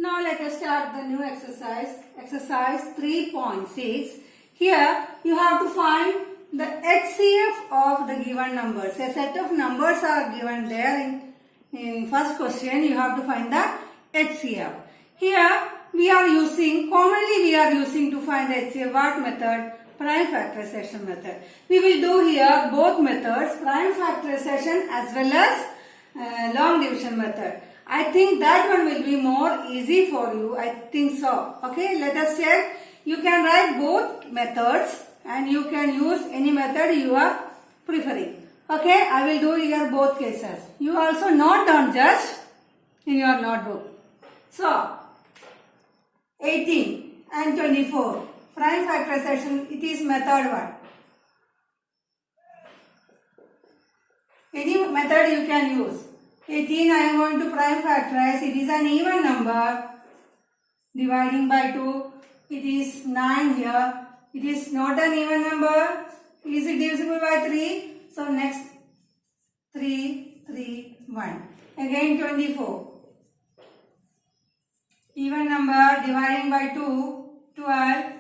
Now let us start the new exercise. Exercise 3.6. Here you have to find the HCF of the given numbers. A set of numbers are given there in first question. You have to find the HCF. Here commonly we are using to find the HCF what method? Prime factorization method. We will do here both methods, prime factorization as well as long division method. I think that one will be more easy for you. I think so. Okay, let us check. You can write both methods and you can use any method you are preferring. Okay, I will do here both cases. You also note down just in your notebook. So, 18 and 24. Prime factorization, it is method 1. Any method you can use. 18 I am going to prime factorize. It is an even number. Dividing by 2. It is 9 here. It is not an even number. Is it divisible by 3? So next 3, 3, 1. Again 24. Even number dividing by 2. 12,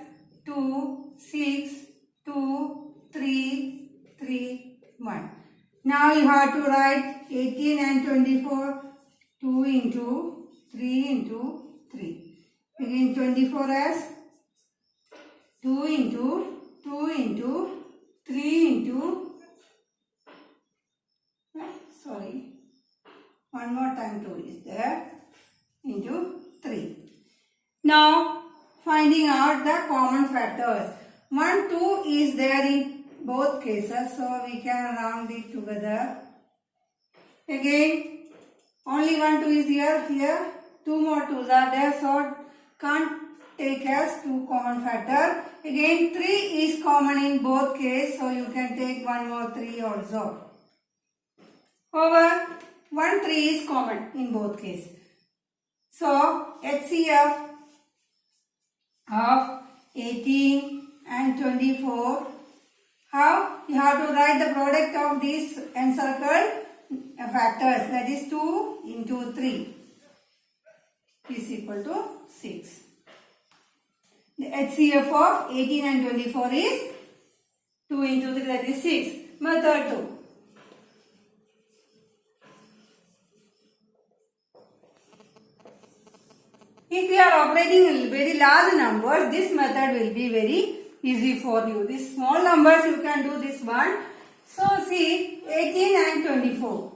2, 6, 2, 3, 3, 1. Now you have to write 18 and 24, 2 into 3 into 3. Again 24 as 2 into 3 into, one more time 2 is there, into 3. Now finding out the common factors. 1, 2 is there in both cases, so we can round it together. Again, only 1, 2 is here, 2 more 2s are there, so can't take as 2 common factor. Again, 3 is common in both cases, so you can take 1 more 3 also. Over 1, 3 is common in both cases. So, HCF of 18 and 24. How? You have to write the product of these encircled factors, that is 2 into 3 is equal to 6. The HCF of 18 and 24 is 2 into 3, that is 6. Method 2. If you are operating very large numbers, this method will be very easy for you. These small numbers you can do this one. So see 18 and 24.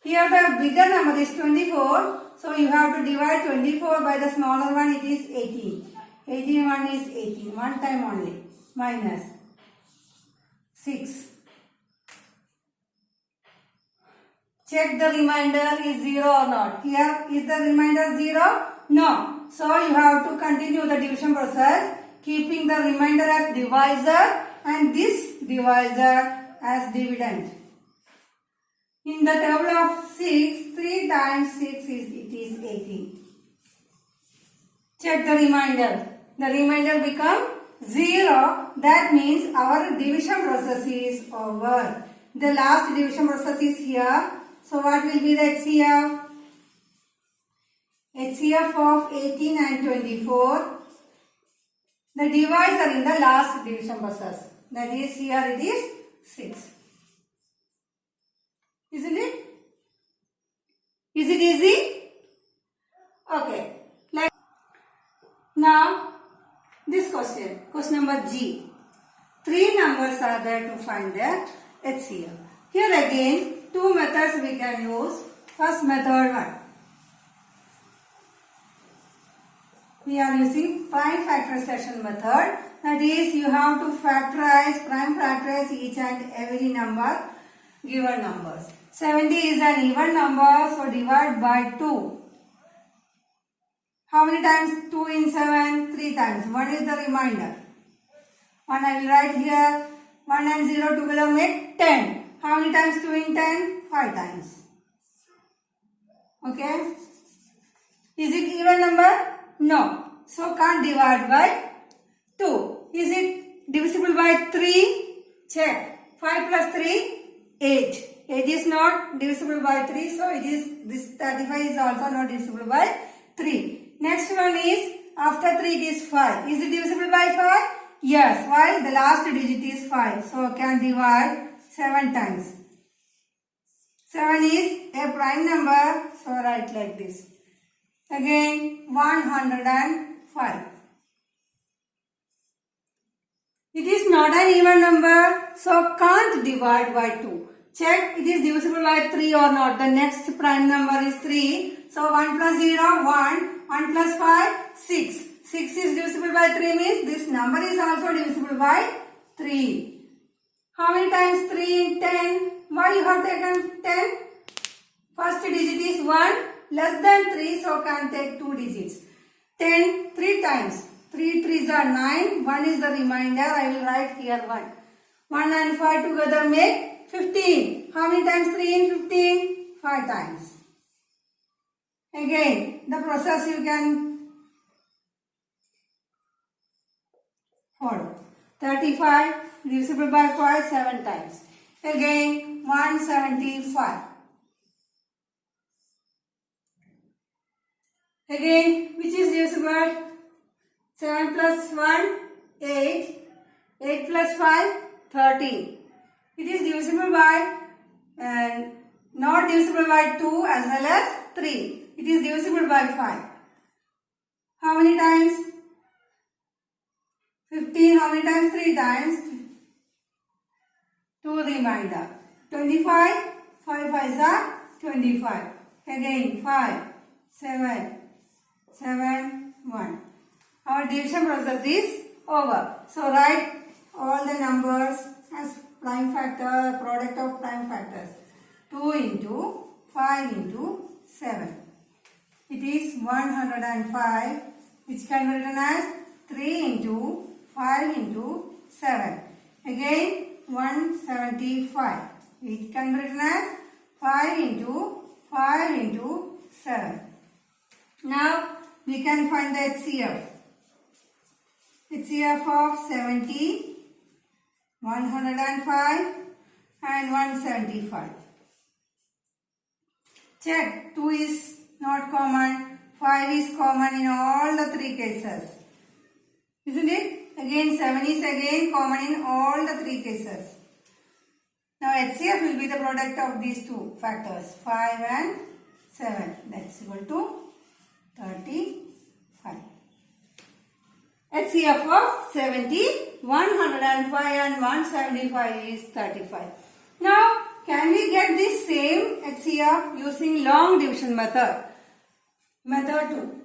Here the bigger number is 24. So you have to divide 24 by the smaller one, it is 18. 18 1 is 18. One time only. Minus 6. Check the remainder is 0 or not. Here is the remainder 0? No. So you have to continue the division process, keeping the remainder as divisor and this divisor as dividend. In the table of 6, 3 times 6 is 18. Check the remainder. The remainder become 0. That means our division process is over. The last division process is here. So what will be the HCF? HCF of 18 and 24. The divisor in the last division process. That is here it is 6. Isn't it? Is it easy? Okay. Now this question number G. 3 numbers are there to find the HCF. Here again 2 methods we can use. First method 1. We are using prime factorization method. That is, you have to prime factorize each and every number, given numbers. 70 is an even number, so divide by 2. How many times 2 in 7? 3 times. 1 is the remainder. 1 I will write here. 1 and 0 together make 10. How many times 2 in 10? 5 times. Okay. Is it even number? No. So can't divide by 2. Is it divisible by 3? Check. 5 plus 3? 8. 8 is not divisible by 3, so it is this 35 is also not divisible by 3. Next one is after 3 it is 5. Is it divisible by 5? Yes. Why? The last digit is 5, so can divide 7 times. 7 is a prime number, so write like this. Again 105. It is not an even number, so can't divide by 2. Check it is divisible by 3 or not. The next prime number is 3. So 1 plus 0, 1. 1 plus 5, 6. 6 is divisible by 3 means this number is also divisible by 3. How many times 3 in 10? Why you have taken 10? First digit is 1. Less than 3, so can take 2 digits. 10, 3 times. 3 3s are 9. 1 is the remainder. I will write here 1. 1 and 5 together make 15. How many times 3 in 15? 5 times. Again, the process you can follow. 35 divisible by 5 7 times. Again, 175. Again, which is divisible? 7 plus 1, 8. 8 plus 5, 13. It is divisible by, not divisible by 2 as well as 3. It is divisible by 5. How many times? 15. How many times? 3 times. 2 remainder. 25. 5 5s are 25. Again 5, 7, 7, 1. Our division process is over. So write all the numbers as prime factor, product of prime factors. 2 into 5 into 7. It is 105, which can be written as 3 into 5 into 7. Again 175. It can be written as 5 into 5 into 7. Now we can find the HCF. HCF of 70, 105 and 175. Check, 2 is not common, 5 is common in all the 3 cases. Isn't it? Again 7 is again common in all the 3 cases. Now HCF will be the product of these two factors, 5 and 7. That's equal to 35. HCF of 70, 105 and 175 is 35. Now, can we get this same HCF using long division method? Method 2.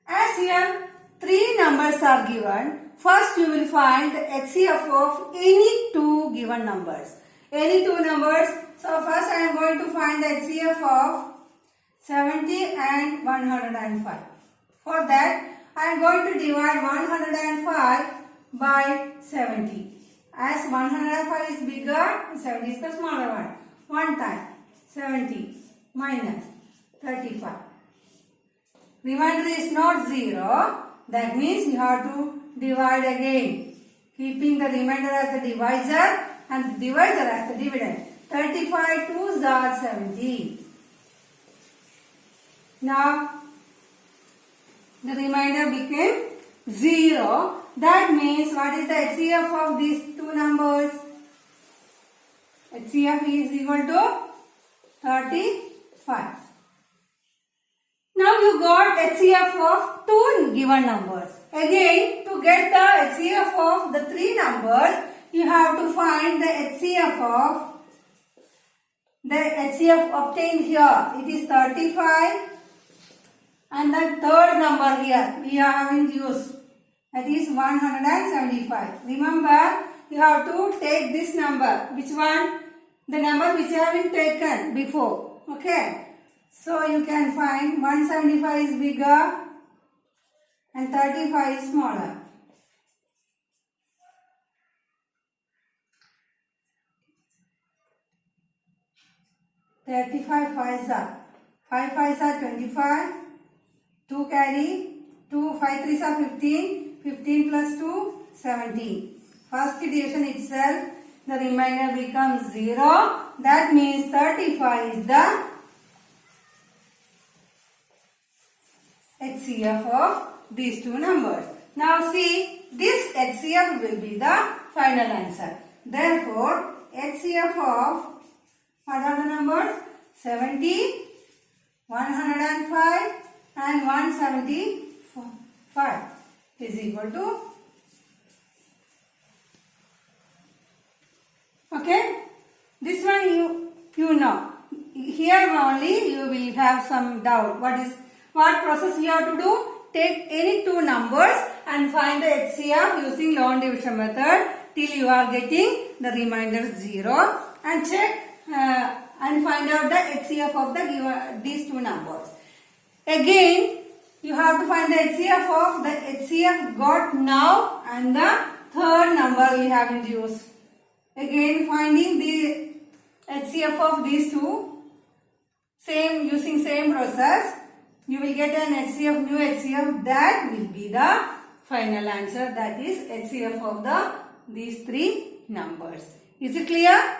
As here 3 numbers are given, first you will find the HCF of any 2 given numbers. Any 2 numbers. So first I am going to find the HCF of 70 and 105. For that, I am going to divide 105 by 70. As 105 is bigger, 70 is the smaller one. 1 time 70 minus 35. Remainder is not 0. That means you have to divide again, keeping the remainder as the divisor and the divisor as the dividend. 35 2s are 70. Now, the remainder became 0. That means what is the HCF of these 2 numbers? HCF is equal to 35. Now you got HCF of 2 given numbers. Again, to get the HCF of the 3 numbers, you have to find the HCF obtained here. It is 35. And the third number here we haven't used, that is 175. Remember, you have to take this number. Which one? The number which you haven't taken before. Okay. So you can find 175 is bigger and 35 is smaller. Five fives are 25. 2 carry, 2, 5 3s are 15, 15 plus 2, 17. First division itself, the remainder becomes 0. That means 35 is the HCF of these two numbers. Now see, this HCF will be the final answer. Therefore, HCF of what are the numbers? 70, 105 and 175 is equal to, okay, this one you know. Here only you will have some doubt. What process you have to do? Take any two numbers and find the HCF using long division method till you are getting the remainder 0, and check and find out the HCF of these two numbers. Again, you have to find the HCF of the HCF got now and the third number we have introduced. Again, finding the HCF of these two, using same process, you will get an HCF, new HCF, that will be the final answer, that is HCF of these three numbers. Is it clear?